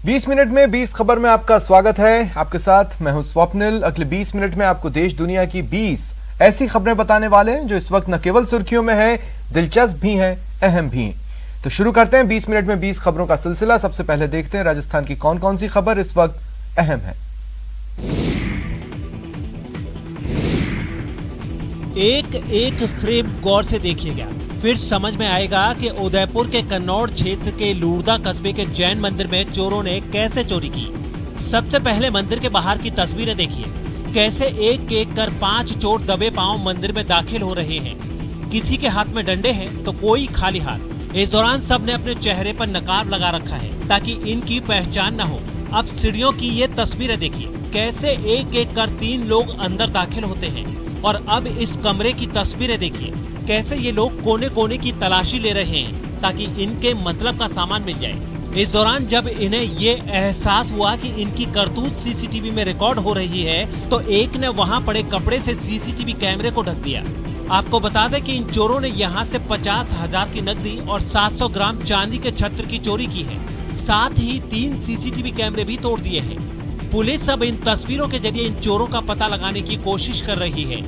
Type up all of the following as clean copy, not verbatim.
20 minute में 20 खबर में आपका स्वागत है। आपके साथ मैं हूं स्वप्निल। अगले 20 मिनट में आपको देश दुनिया की 20 ऐसी खबरें बताने वाले हैं जो इस वक्त न केवल सुर्खियों में है, दिलचस्प भी हैं, अहम भी हैं। तो शुरू करते हैं 20 मिनट में 20 खबरों का सिलसिला। सबसे पहले देखते हैं राजस्थान की कौन कौन सी खबर इस वक्त अहम है। एक एक फ्रेम गौर से देखिएगा, फिर समझ में आएगा कि उदयपुर के कन्नौड़ क्षेत्र के लूरदा कस्बे के जैन मंदिर में चोरों ने कैसे चोरी की। सबसे पहले मंदिर के बाहर की तस्वीरें देखिए, कैसे एक एक कर 5 चोर दबे पांव मंदिर में दाखिल हो रहे हैं। किसी के हाथ में डंडे हैं तो कोई खाली हाथ। इस दौरान सबने अपने चेहरे पर नकाब लगा रखा है ताकि इनकी पहचान न हो। अब सीढ़ियों की ये तस्वीरें देखिए, कैसे एक एक कर 3 लोग अंदर दाखिल होते हैं। और अब इस कमरे की तस्वीरें देखिए, कैसे ये लोग कोने कोने की तलाशी ले रहे हैं ताकि इनके मतलब का सामान मिल जाए। इस दौरान जब इन्हें ये एहसास हुआ कि इनकी करतूत सीसीटीवी में रिकॉर्ड हो रही है तो एक ने वहां पड़े कपड़े से सीसीटीवी कैमरे को ढक दिया। आपको बता दें कि इन चोरों ने यहां से 50,000 की नकदी और 700 ग्राम चांदी के छत्र की चोरी की है। साथ ही 3 सीसीटीवी कैमरे भी तोड़ दिए हैं। पुलिस अब इन तस्वीरों के जरिए इन चोरों का पता लगाने की कोशिश कर रही है।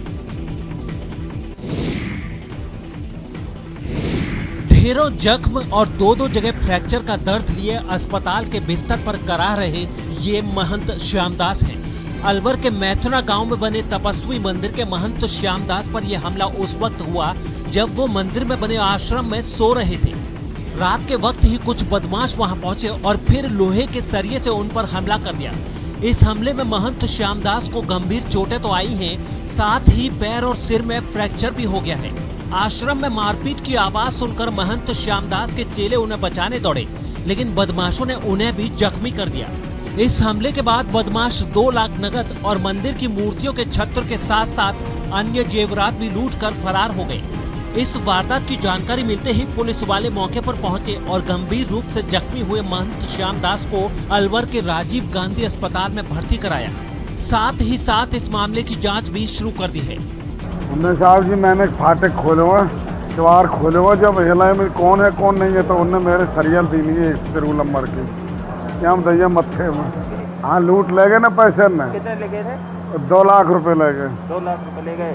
ढेरों जख्म और 2-2 जगह फ्रैक्चर का दर्द लिए अस्पताल के बिस्तर पर करा रहे ये महंत श्यामदास हैं। अलवर के मैथुना गांव में बने तपस्वी मंदिर के महंत श्यामदास पर यह हमला उस वक्त हुआ जब वो मंदिर में बने आश्रम में सो रहे थे। रात के वक्त ही कुछ बदमाश वहां पहुंचे और फिर लोहे के सरिये से उन पर हमला कर दिया। इस हमले में महंत श्यामदास को गंभीर चोटें तो आई हैं, साथ ही पैर और सिर में फ्रैक्चर भी हो गया है। आश्रम में मारपीट की आवाज सुनकर महंत श्यामदास के चेले उन्हें बचाने दौड़े, लेकिन बदमाशों ने उन्हें भी जख्मी कर दिया। इस हमले के बाद बदमाश 2 लाख नकद और मंदिर की मूर्तियों के छत्र के साथ साथ अन्य जेवरात भी लूटकर फरार हो गए। इस वारदात की जानकारी मिलते ही पुलिस वाले मौके पर पहुंचे और गंभीर रूप से जख्मी हुए महंत श्यामदास को अलवर के राजीव गांधी अस्पताल में भर्ती कराया। साथ ही साथ इस मामले की जांच भी शुरू कर दी है। साहब जी, मैंने फाटक खोले हुए, द्वार खोले हुए, जब हिला में कौन है कौन नहीं है तो उनने मेरे सरियल दी नहीं है सिरूल नंबर की, क्या दैया मत्थे में। हाँ, लूट ले गए ना पैसे में। कितने ले गए थे? 2 लाख रुपए ले गए। 2 लाख रुपए ले गए।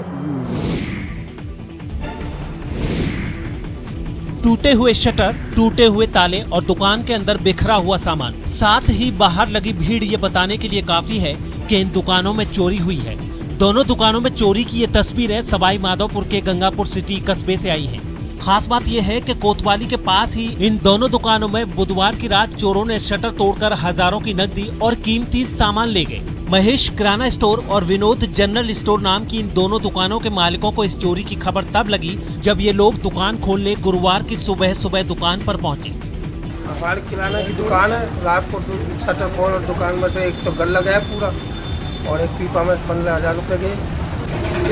टूटे हुए शटर, टूटे हुए ताले और दुकान के अंदर बिखरा हुआ सामान, साथ ही बाहर लगी भीड़ ये बताने के लिए काफी है कि इन दुकानों में चोरी हुई है। दोनों दुकानों में चोरी की ये तस्वीरें सवाई माधोपुर के गंगापुर सिटी कस्बे से आई हैं। खास बात यह है कि कोतवाली के पास ही इन दोनों दुकानों में बुधवार की रात चोरों ने शटर तोड़कर हजारों की नकदी और कीमती सामान ले गए। महेश किराना स्टोर और विनोद जनरल स्टोर नाम की इन दोनों दुकानों के मालिकों को इस चोरी की खबर तब लगी जब ये लोग दुकान खोलने गुरुवार की सुबह दुकान पर पहुंचे। हमारी किराना की दुकान है। रात को शटर खोल और दुकान में से एक तो गल गया पूरा और एक पीपा में 15,000 रुपए गए।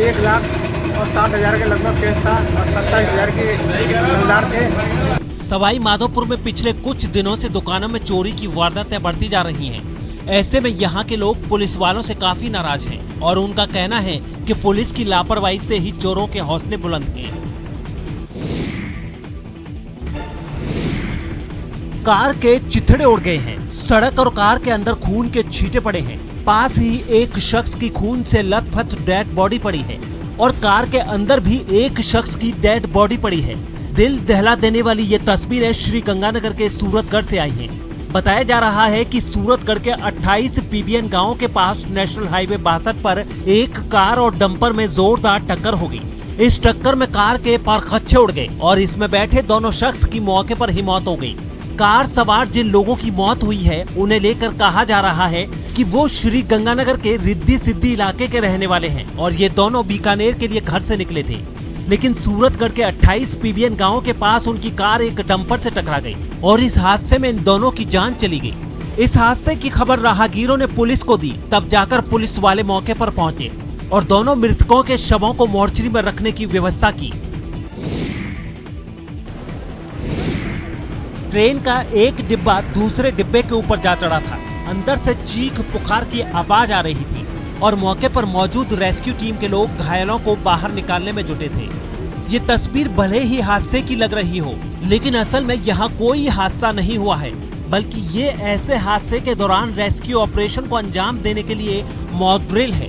1,60,000 के लगभग केस था और 27,000 के दुकानदार थे। सवाई माधोपुर में पिछले कुछ दिनों से दुकानों में चोरी की वारदातें बढ़ती जा रही हैं। ऐसे में यहाँ के लोग पुलिस वालों से काफी नाराज हैं और उनका कहना है कि पुलिस की लापरवाही से ही चोरों के हौसले बुलंद हैं। कार के चिथड़े उड़ गए हैं। सड़क और कार के अंदर खून के छींटे पड़े हैं। पास ही एक शख्स की खून से लथपथ डेड बॉडी पड़ी है और कार के अंदर भी एक शख्स की डेड बॉडी पड़ी है। दिल दहला देने वाली ये तस्वीरें श्री गंगानगर के सूरतगढ़ से आई हैं। बताया जा रहा है कि सूरतगढ़ के 28 पीबीएन गांव के पास नेशनल हाईवे 62 पर एक कार और डंपर में जोरदार टक्कर हो गई। इस टक्कर में कार के परखच्चे उड़ गए और इसमें बैठे दोनों शख्स की मौके पर ही मौत हो गई। कार सवार जिन लोगों की मौत हुई है उन्हें लेकर कहा जा रहा है कि वो श्री गंगानगर के रिद्धि सिद्धि इलाके के रहने वाले हैं और ये दोनों बीकानेर के लिए घर से निकले थे, लेकिन सूरतगढ़ के 28 पीबीएन गांव के पास उनकी कार एक डंपर से टकरा गई और इस हादसे में इन दोनों की जान चली गई। इस हादसे की खबर राहगीरों ने पुलिस को दी, तब जाकर पुलिस वाले मौके पर पहुंचे और दोनों मृतकों के शवों को मोर्चरी में रखने की व्यवस्था की। ट्रेन का एक डिब्बा दूसरे डिब्बे के ऊपर जा चढ़ा था। अंदर से चीख पुकार की आवाज आ रही थी और मौके पर मौजूद रेस्क्यू टीम के लोग घायलों को बाहर निकालने में जुटे थे। ये तस्वीर भले ही हादसे की लग रही हो, लेकिन असल में यहाँ कोई हादसा नहीं हुआ है। बल्कि ये ऐसे हादसे के दौरान रेस्क्यू ऑपरेशन को अंजाम देने के लिए मॉक ड्रिल है।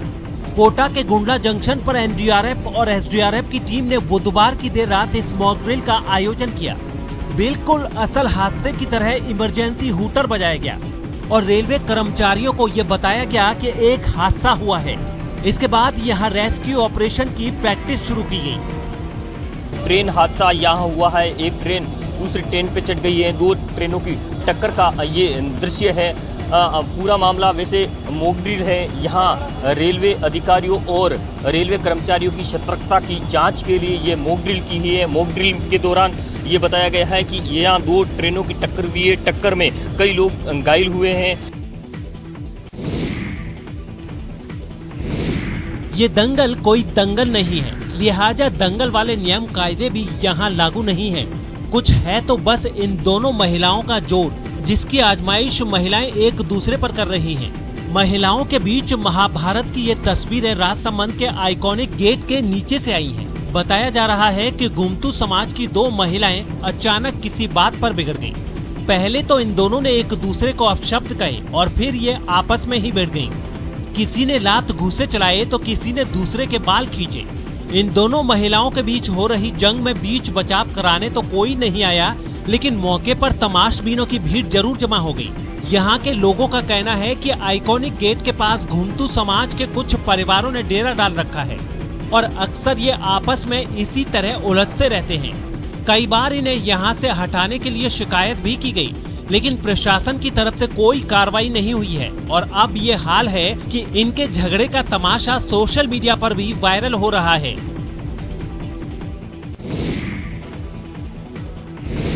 कोटा के गुंडला जंक्शन पर एनडीआरएफ और एसडीआरएफ की टीम ने बुधवार की देर रात इस मॉक ड्रिल का आयोजन किया। बिल्कुल असल हादसे की तरह इमरजेंसी हूटर बजाया गया और रेलवे कर्मचारियों को ये बताया गया कि एक हादसा हुआ है। इसके बाद यहाँ रेस्क्यू ऑपरेशन की प्रैक्टिस शुरू की गई। ट्रेन हादसा यहाँ हुआ है। एक ट्रेन दूसरी ट्रेन पे चढ़ गई है। दो ट्रेनों की टक्कर का ये दृश्य है। पूरा मामला वैसे मॉक ड्रिल है। यहाँ रेलवे अधिकारियों और रेलवे कर्मचारियों की सतर्कता की जांच के लिए ये मॉक ड्रिल की है। मॉक ड्रिल के दौरान ये बताया गया है कि यहाँ दो ट्रेनों की टक्कर हुई है। टक्कर में कई लोग घायल हुए हैं। ये दंगल कोई दंगल नहीं है, लिहाजा दंगल वाले नियम कायदे भी यहाँ लागू नहीं है। कुछ है तो बस इन दोनों महिलाओं का जोड़, जिसकी आजमाइश महिलाएं एक दूसरे पर कर रही हैं। महिलाओं के बीच महाभारत की ये तस्वीरें राजसमंद के आइकॉनिक गेट के नीचे से आई हैं। बताया जा रहा है कि गुमटू समाज की दो महिलाएं अचानक किसी बात पर बिगड़ गईं। पहले तो इन दोनों ने एक दूसरे को अपशब्द कहे और फिर ये आपस में ही भिड़ गईं। किसी ने लात घूंसे चलाए तो किसी ने दूसरे के बाल खींचे। इन दोनों महिलाओं के बीच हो रही जंग में बीच बचाव कराने तो कोई नहीं आया, लेकिन मौके पर तमाशबीनों की भीड़ जरूर जमा हो गई। यहाँ के लोगों का कहना है कि आइकॉनिक गेट के पास घुमतू समाज के कुछ परिवारों ने डेरा डाल रखा है और अक्सर ये आपस में इसी तरह उलझते रहते हैं। कई बार इन्हें यहाँ से हटाने के लिए शिकायत भी की गई, लेकिन प्रशासन की तरफ से कोई कार्रवाई नहीं हुई है और अब ये हाल है कि इनके झगड़े का तमाशा सोशल मीडिया पर भी वायरल हो रहा है।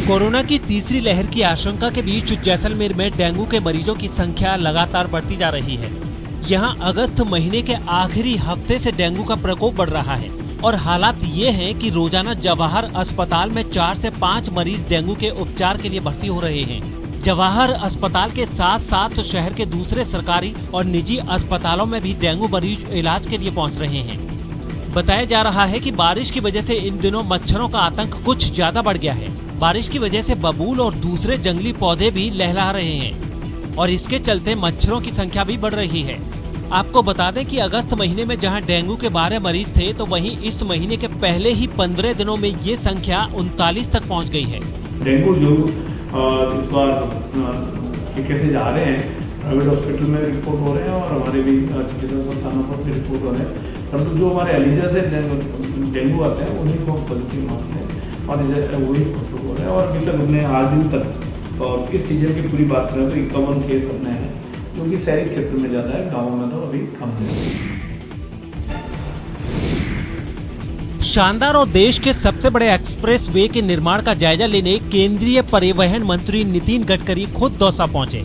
कोरोना की तीसरी लहर की आशंका के बीच जैसलमेर में डेंगू के मरीजों की संख्या लगातार बढ़ती जा रही है। यहाँ अगस्त महीने के आखिरी हफ्ते से डेंगू का प्रकोप बढ़ रहा है और हालात ये हैं कि रोजाना जवाहर अस्पताल में 4 से 5 मरीज डेंगू के उपचार के लिए भर्ती हो रहे हैं। जवाहर अस्पताल के साथ साथ शहर के दूसरे सरकारी और निजी अस्पतालों में भी डेंगू मरीज इलाज के लिए पहुंच रहे हैं। बताया जा रहा है कि बारिश की वजह से इन दिनों मच्छरों का आतंक कुछ ज्यादा बढ़ गया है। बारिश की वजह से बबूल और दूसरे जंगली पौधे भी लहला रहे हैं और इसके चलते मच्छरों की संख्या भी बढ़ रही है। आपको बता दें कि अगस्त महीने में जहां डेंगू के 12 मरीज थे, तो वहीं इस महीने के पहले ही 15 दिनों में ये संख्या 39 तक पहुंच गई है। डेंगू जो इस बार कैसे जा रहे हैं, प्राइवेट हॉस्पिटल में रिपोर्ट हो रहे हैं और हमारे भी चिकित्सा संस्थानों पर भी रिपोर्ट हो रहे हैं। परंतु जो हमारे एलिजा से डेंगू आते हैं उन्हीं को पॉजिटिव मानते हैं और वही फोटो हो रहे हैं। और अभी तक हमने आज दिन तक और इस सीजन की पूरी बात करें तो 51 केस अपने हैं, जो कि शहरी क्षेत्र में ज़्यादा है, गाँव में तो अभी कम है। शानदार और देश के सबसे बड़े एक्सप्रेस वे के निर्माण का जायजा लेने केंद्रीय परिवहन मंत्री नितिन गडकरी खुद दौसा पहुंचे।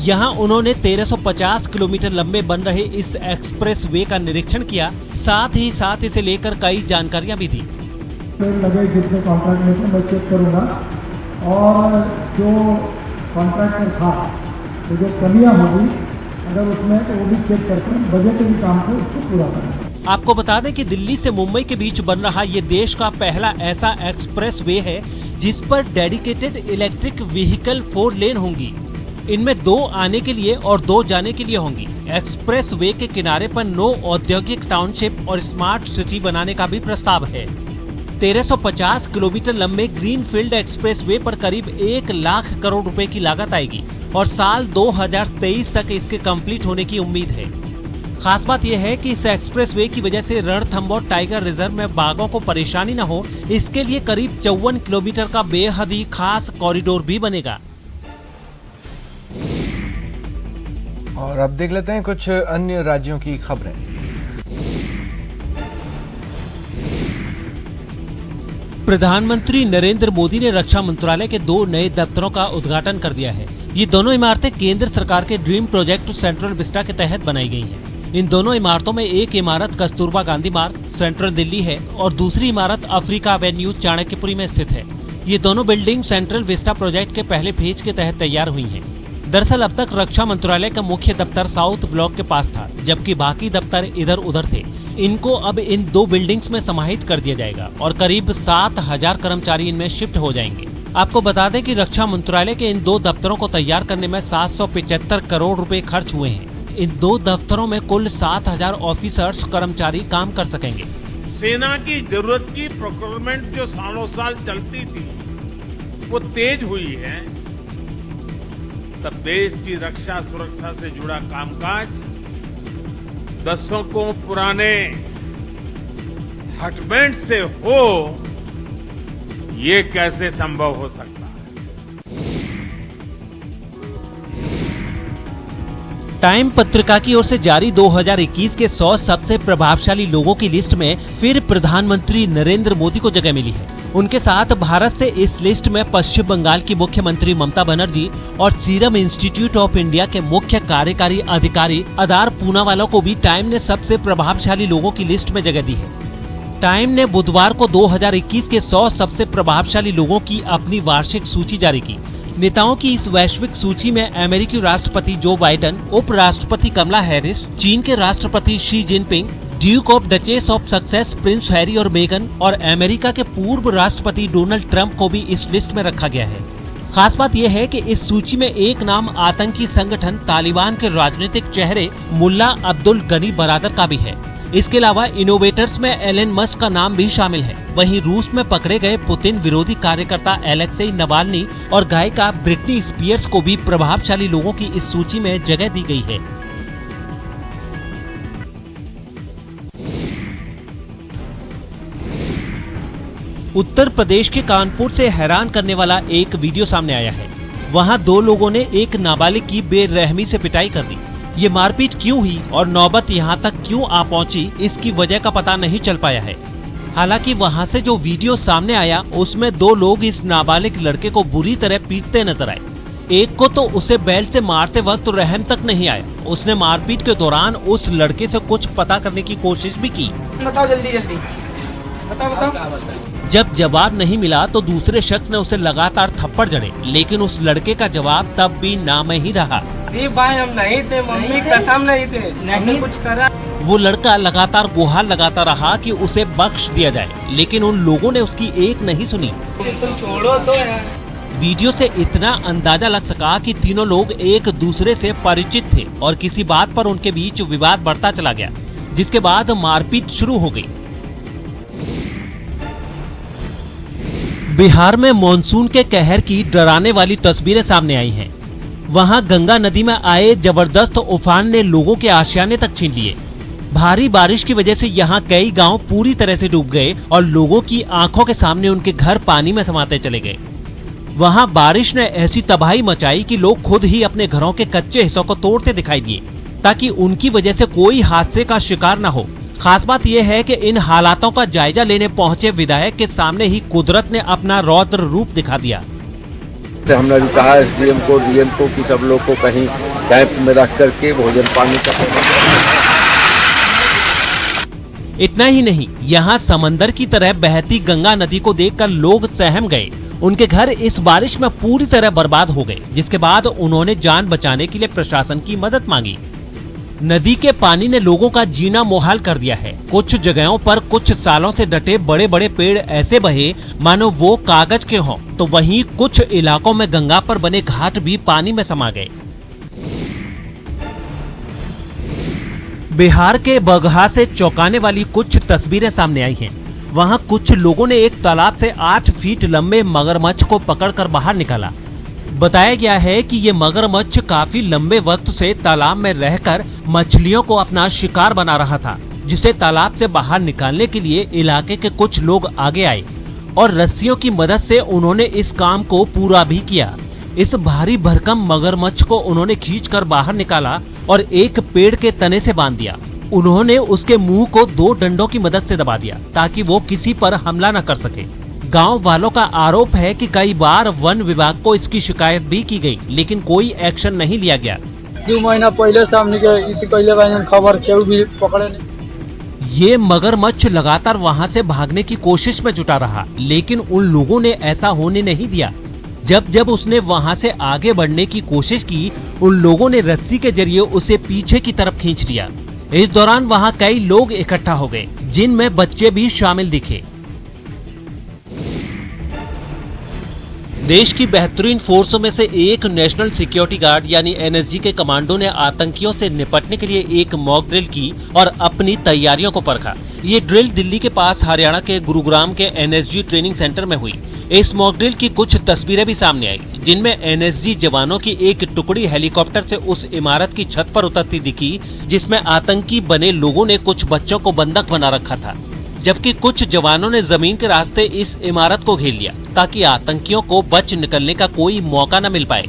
यहां उन्होंने 1350 किलोमीटर लंबे बन रहे इस एक्सप्रेस वे का निरीक्षण किया, साथ ही साथ इसे लेकर कई जानकारियां भी दी। लगे जितने कॉन्ट्रैक्ट मैं चेक करूंगा और जो कॉन्ट्रैक्टर था तो जो कमियां होगी अगर उसमें तो वो भी चेक करके बजट के काम को उसको पूरा करें। आपको बता दें कि दिल्ली से मुंबई के बीच बन रहा ये देश का पहला ऐसा एक्सप्रेस वे है जिस पर डेडिकेटेड इलेक्ट्रिक व्हीकल 4 लेन होंगी। इनमें 2 आने के लिए और 2 जाने के लिए होंगी। एक्सप्रेस वे के किनारे पर 9 औद्योगिक टाउनशिप और स्मार्ट सिटी बनाने का भी प्रस्ताव है। 1350 किलोमीटर लंबे ग्रीनफील्ड एक्सप्रेस वे पर करीब 1 लाख करोड़ रुपए की लागत आएगी और साल 2023 तक इसके कंप्लीट होने की उम्मीद है। खास बात यह है कि इस एक्सप्रेस वे की वजह से रणथंभौर टाइगर रिजर्व में बाघों को परेशानी न हो, इसके लिए करीब 54 किलोमीटर का बेहद ही खास कॉरिडोर भी बनेगा। और अब देख लेते हैं कुछ अन्य राज्यों की खबरें। प्रधानमंत्री नरेंद्र मोदी ने रक्षा मंत्रालय के 2 नए दफ्तरों का उद्घाटन कर दिया है। ये दोनों इमारतें केंद्र सरकार के ड्रीम प्रोजेक्ट सेंट्रल विस्टा के तहत बनाई गई हैं। इन दोनों इमारतों में एक इमारत कस्तूरबा गांधी मार्ग सेंट्रल दिल्ली है और दूसरी इमारत अफ्रीका एवेन्यू चाणक्यपुरी में स्थित है। ये दोनों बिल्डिंग सेंट्रल विस्टा प्रोजेक्ट के पहले फेज के तहत तैयार हुई हैं। दरअसल अब तक रक्षा मंत्रालय का मुख्य दफ्तर साउथ ब्लॉक के पास था, जबकि बाकी दफ्तर इधर उधर थे। इनको अब इन 2 बिल्डिंग्स में समाहित कर दिया जाएगा और करीब 7000 कर्मचारी इनमें शिफ्ट हो जाएंगे। आपको बता दें कि रक्षा मंत्रालय के इन 2 दफ्तरों को तैयार करने में 775 करोड़ रुपए खर्च हुए हैं। इन 2 दफ्तरों में कुल 7000 ऑफिसर्स कर्मचारी काम कर सकेंगे। सेना की जरूरत की प्रोक्योरमेंट जो सालों साल चलती थी वो तेज हुई है, तब देश की रक्षा सुरक्षा से जुड़ा कामकाज दशकों पुराने हटबैंड से हो, ये कैसे संभव हो सकता है? टाइम पत्रिका की ओर से जारी 2021 के 100 सबसे प्रभावशाली लोगों की लिस्ट में फिर प्रधानमंत्री नरेंद्र मोदी को जगह मिली है। उनके साथ भारत से इस लिस्ट में पश्चिम बंगाल की मुख्यमंत्री ममता बनर्जी और सीरम इंस्टीट्यूट ऑफ इंडिया के मुख्य कार्यकारी अधिकारी अदार पूनावाला को भी टाइम ने सबसे प्रभावशाली लोगों की लिस्ट में जगह दी है। टाइम ने बुधवार को 2021 के 100 सबसे प्रभावशाली लोगों की अपनी वार्षिक सूची जारी की। नेताओं की इस वैश्विक सूची में अमेरिकी राष्ट्रपति जो बाइडेन, उपराष्ट्रपति कमला हैरिस, चीन के राष्ट्रपति Xi Jinping, Duke of duchess of success Prince Harry और मेगन और अमेरिका के पूर्व राष्ट्रपति डोनाल्ड ट्रंप को भी इस लिस्ट में रखा गया है। खास बात यह है कि इस सूची में एक नाम आतंकी संगठन तालिबान के राजनीतिक चेहरे मुल्ला अब्दुल गनी बरादर का भी है। इसके अलावा इनोवेटर्स में एलन मस्क का नाम भी शामिल है। वहीं रूस में पकड़े गए पुतिन विरोधी कार्यकर्ता एलेक्सेई नवाल्नी और गायिका ब्रिटनी स्पीयर्स को भी प्रभावशाली लोगों की इस सूची में जगह दी गई है। उत्तर प्रदेश के कानपुर से हैरान करने वाला एक वीडियो सामने आया है। वहां 2 लोगों ने एक नाबालिग की बेरहमी से पिटाई कर दी। ये मारपीट क्यों हुई और नौबत यहां तक क्यों आ पहुंची, इसकी वजह का पता नहीं चल पाया है। हालांकि वहां से जो वीडियो सामने आया उसमें 2 लोग इस नाबालिग लड़के को बुरी तरह पीटते नजर आए। एक को तो उसे बेल्ट से मारते वक्त रहम तक नहीं आया। उसने मारपीट के दौरान उस लड़के से कुछ पता करने की कोशिश भी की। बताओ जल्दी जल्दी बताओ। जब जवाब नहीं मिला तो दूसरे शख्स ने उसे लगातार थप्पड़ जड़े, लेकिन उस लड़के का जवाब तब भी ना में ही रहा। भाई हम नहीं थे, मम्मी कसम नहीं थे, नहीं कुछ करा। वो लड़का लगातार गुहार लगाता रहा कि उसे बख्श दिया जाए, लेकिन उन लोगों ने उसकी एक नहीं सुनी। तुम छोड़ो तो यार। वीडियो से इतना अंदाजा लग सका कि तीनों लोग एक दूसरे से परिचित थे और किसी बात पर उनके बीच विवाद बढ़ता चला गया, जिसके बाद मारपीट शुरू हो गई। बिहार में मॉनसून के कहर की डराने वाली तस्वीरें सामने आई हैं। वहां गंगा नदी में आए जबरदस्त उफान ने लोगों के आशियाने तक छीन लिए। भारी बारिश की वजह से यहां कई गांव पूरी तरह से डूब गए और लोगों की आंखों के सामने उनके घर पानी में समाते चले गए। वहां बारिश ने ऐसी तबाही मचाई कि लोग खुद ही अपने घरों के कच्चे हिस्सों को तोड़ते दिखाई दिए, ताकि उनकी वजह से कोई हादसे का शिकार न हो। खास बात यह है कि इन हालातों का जायजा लेने पहुंचे विधायक के सामने ही कुदरत ने अपना रौद्र रूप दिखा दिया। हमने भी कहा एसडीएम को, डीएम को कि सब लोग को कहीं कैंप में रख करके भोजन पानी का। इतना ही नहीं, यहाँ समंदर की तरह बहती गंगा नदी को देखकर लोग सहम गए। उनके घर इस बारिश में पूरी तरह बर्बाद हो गए, जिसके बाद उन्होंने जान बचाने के लिए प्रशासन की मदद मांगी। नदी के पानी ने लोगों का जीना मुहाल कर दिया है। कुछ जगहों पर कुछ सालों से डटे बड़े बड़े पेड़ ऐसे बहे मानो वो कागज के हों, तो वहीं कुछ इलाकों में गंगा पर बने घाट भी पानी में समा गए। बिहार के बगहा से चौंकाने वाली कुछ तस्वीरें सामने आई हैं। वहां कुछ लोगों ने एक तालाब से 8 फीट लंबे मगरमच्छ को पकड़कर बाहर निकाला। बताया गया है कि ये मगरमच्छ काफी लंबे वक्त से तालाब में रहकर मछलियों को अपना शिकार बना रहा था, जिसे तालाब से बाहर निकालने के लिए इलाके के कुछ लोग आगे आए और रस्सियों की मदद से उन्होंने इस काम को पूरा भी किया। इस भारी भरकम मगरमच्छ को उन्होंने खींचकर बाहर निकाला और एक पेड़ के तने से बांध दिया। उन्होंने उसके मुंह को 2 डंडों की मदद से दबा दिया ताकि वो किसी पर हमला न कर सके। गांव वालों का आरोप है कि कई बार वन विभाग को इसकी शिकायत भी की गई, लेकिन कोई एक्शन नहीं लिया गया। 2 महीना पहले से हमने के खबर केहू भी पकड़े नहीं। ये मगरमच्छ लगातार वहां से भागने की कोशिश में जुटा रहा, लेकिन उन लोगों ने ऐसा होने नहीं दिया। जब जब उसने वहां से आगे बढ़ने की कोशिश की, उन लोगों ने रस्सी के जरिए उसे पीछे की तरफ खींच लिया। इस दौरान वहां कई लोग इकट्ठा हो गए, जिनमें बच्चे भी शामिल दिखे। देश की बेहतरीन फोर्सों में से एक नेशनल सिक्योरिटी गार्ड यानी एनएसजी के कमांडो ने आतंकियों से निपटने के लिए एक मॉक ड्रिल की और अपनी तैयारियों को परखा। ये ड्रिल दिल्ली के पास हरियाणा के गुरुग्राम के एनएसजी ट्रेनिंग सेंटर में हुई। इस मॉक ड्रिल की कुछ तस्वीरें भी सामने आई, जिनमें एनएसजी जवानों की एक टुकड़ी हेलीकॉप्टर से उस इमारत की छत पर उतरती दिखी जिसमें आतंकी बने लोगों ने कुछ बच्चों को बंधक बना रखा था, जबकि कुछ जवानों ने जमीन के रास्ते इस इमारत को घेर लिया ताकि आतंकियों को बच निकलने का कोई मौका न मिल पाए।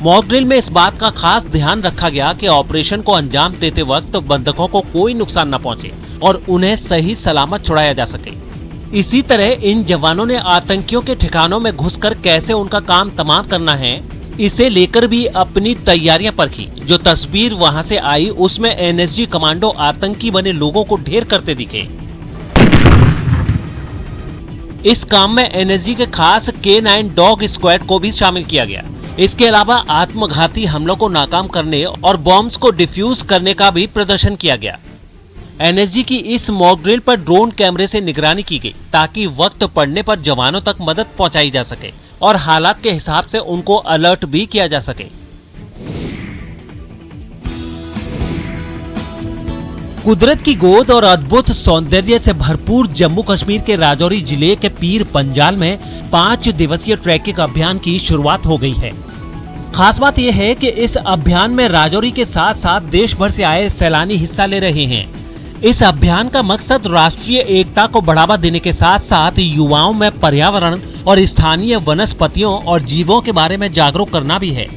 मॉक ड्रिल में इस बात का खास ध्यान रखा गया कि ऑपरेशन को अंजाम देते वक्त बंधकों को कोई नुकसान न पहुंचे और उन्हें सही सलामत छुड़ाया जा सके। इसी तरह इन जवानों ने आतंकियों के ठिकानों में घुसकर कैसे उनका काम तमाम करना है, इसे लेकर भी अपनी तैयारियां परखी। जो तस्वीर वहां से आई उसमें एनएसजी कमांडो आतंकी बने लोगों को ढेर करते दिखे। इस काम में एनएसजी के खास K9 डॉग स्क्वाड को भी शामिल किया गया। इसके अलावा आत्मघाती हमलों को नाकाम करने और बॉम्ब्स को डिफ्यूज करने का भी प्रदर्शन किया गया। एनएसजी की इस मॉक ड्रिल पर ड्रोन कैमरे से निगरानी की गई ताकि वक्त पड़ने पर जवानों तक मदद पहुंचाई जा सके और हालात के हिसाब से उनको अलर्ट भी किया जा सके। कुदरत की गोद और अद्भुत सौंदर्य से भरपूर जम्मू कश्मीर के राजौरी जिले के पीर पंजाल में 5 दिवसीय ट्रैकिंग अभियान की शुरुआत हो गई है। खास बात यह है कि इस अभियान में राजौरी के साथ साथ देश भर से आए सैलानी हिस्सा ले रहे हैं। इस अभियान का मकसद राष्ट्रीय एकता को बढ़ावा देने के साथ साथ युवाओं में पर्यावरण और स्थानीय वनस्पतियों और जीवों के बारे में जागरूक करना भी है।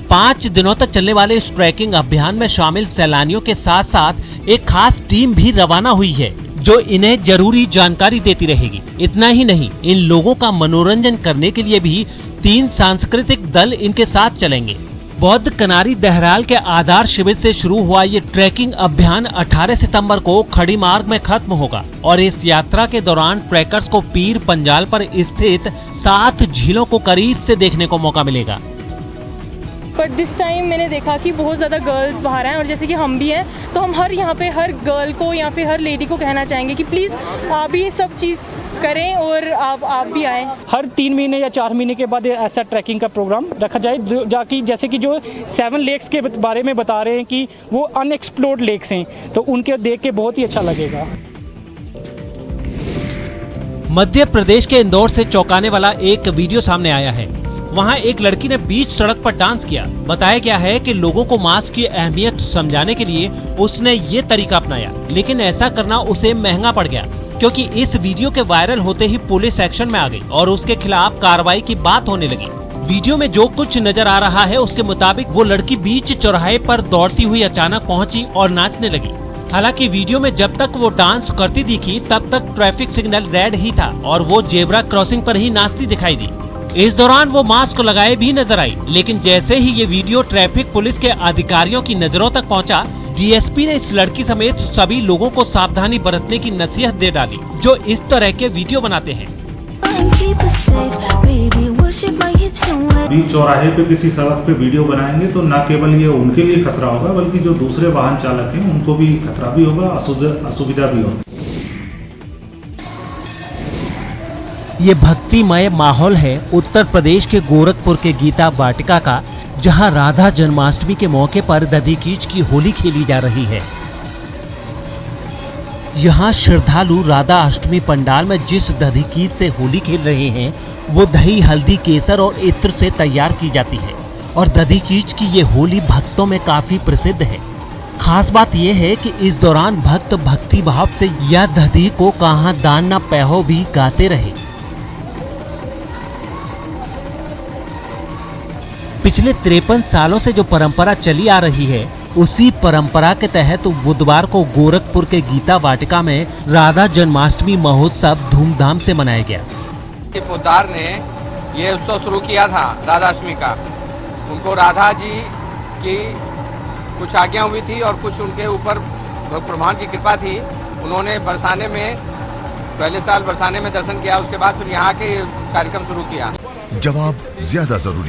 5 दिनों तक चलने वाले इस ट्रैकिंग अभियान में शामिल सैलानियों के साथ साथ एक खास टीम भी रवाना हुई है जो इन्हें जरूरी जानकारी देती रहेगी। इतना ही नहीं, इन लोगों का मनोरंजन करने के लिए भी 3 सांस्कृतिक दल इनके साथ चलेंगे। बौद्ध कनारी दहराल के आधार शिविर से शुरू हुआ ये ट्रैकिंग अभियान 18 सितंबर को खड़ी मार्ग में खत्म होगा और इस यात्रा के दौरान ट्रैकर्स को पीर पंजाल पर स्थित 7 झीलों को करीब से देखने को मौका मिलेगा। बट दिस टाइम मैंने देखा कि बहुत ज़्यादा गर्ल्स बाहर हैं और जैसे कि हम भी हैं तो हम यहाँ पे हर गर्ल को या फिर हर लेडी को कहना चाहेंगे कि प्लीज़ आप भी ये सब चीज़ करें और आप भी आएँ। हर 3 महीने या 4 महीने के बाद ऐसा ट्रैकिंग का प्रोग्राम रखा जाए जाकि जैसे कि जो 7 लेक्स के बारे में बता रहे हैं कि वो अनएक्सप्लोर्ड लेक्स हैं तो उनके देख के बहुत ही अच्छा लगेगा। मध्य प्रदेश के इंदौर से चौंकाने वाला एक वीडियो सामने आया है। वहां एक लड़की ने बीच सड़क पर डांस किया। बताया गया है कि लोगों को मास्क की अहमियत समझाने के लिए उसने ये तरीका अपनाया, लेकिन ऐसा करना उसे महंगा पड़ गया क्योंकि इस वीडियो के वायरल होते ही पुलिस एक्शन में आ गई और उसके खिलाफ कार्रवाई की बात होने लगी। वीडियो में जो कुछ नजर आ रहा है उसके मुताबिक वो लड़की बीच चौराहे पर दौड़ती हुई अचानक पहुंची और नाचने लगी। हालांकि वीडियो में जब तक वो डांस करती दिखी तब तक ट्रैफिक सिग्नल रेड ही था और वो जेब्रा क्रॉसिंग पर ही नाचती दिखाई दी। इस दौरान वो मास्क लगाए भी नजर आई, लेकिन जैसे ही ये वीडियो ट्रैफिक पुलिस के अधिकारियों की नजरों तक पहुंचा, डीएसपी ने इस लड़की समेत सभी लोगों को सावधानी बरतने की नसीहत दे डाली जो इस तरह के वीडियो बनाते हैं। बीच चौराहे पे किसी सड़क पे वीडियो बनाएंगे तो न केवल ये उनके लिए खतरा होगा बल्कि जो दूसरे वाहन चालक हैं उनको भी खतरा भी होगा, असुविधा भी होगी। ये भक्तिमय माहौल है उत्तर प्रदेश के गोरखपुर के गीता वाटिका का, जहां राधा जन्माष्टमी के मौके पर दधीचीज की होली खेली जा रही है। यहाँ श्रद्धालु राधा अष्टमी पंडाल में जिस दधीचीज से होली खेल रहे हैं वो दही, हल्दी, केसर और इत्र से तैयार की जाती है और दधीचीज की ये होली भक्तों में काफी प्रसिद्ध है। खास बात यह है कि इस दौरान भक्त भक्ति भाव से यह दधी को कहाँ दान न पैहो भी गाते रहे। पिछले 53 सालों से जो परंपरा चली आ रही है उसी परंपरा के तहत बुधवार को गोरखपुर के गीता वाटिका में राधा जन्माष्टमी महोत्सव धूमधाम से मनाया गया। पोद्दार ने ये उत्सव शुरू किया था राधाष्टमी का। उनको राधा जी की कुछ आज्ञा हुई थी और कुछ उनके ऊपर भगवान की कृपा थी। उन्होंने बरसाने में पहले साल बरसाने में दर्शन किया, उसके बाद फिर यहाँ के कार्यक्रम शुरू किया। जवाब ज्यादा जरूरी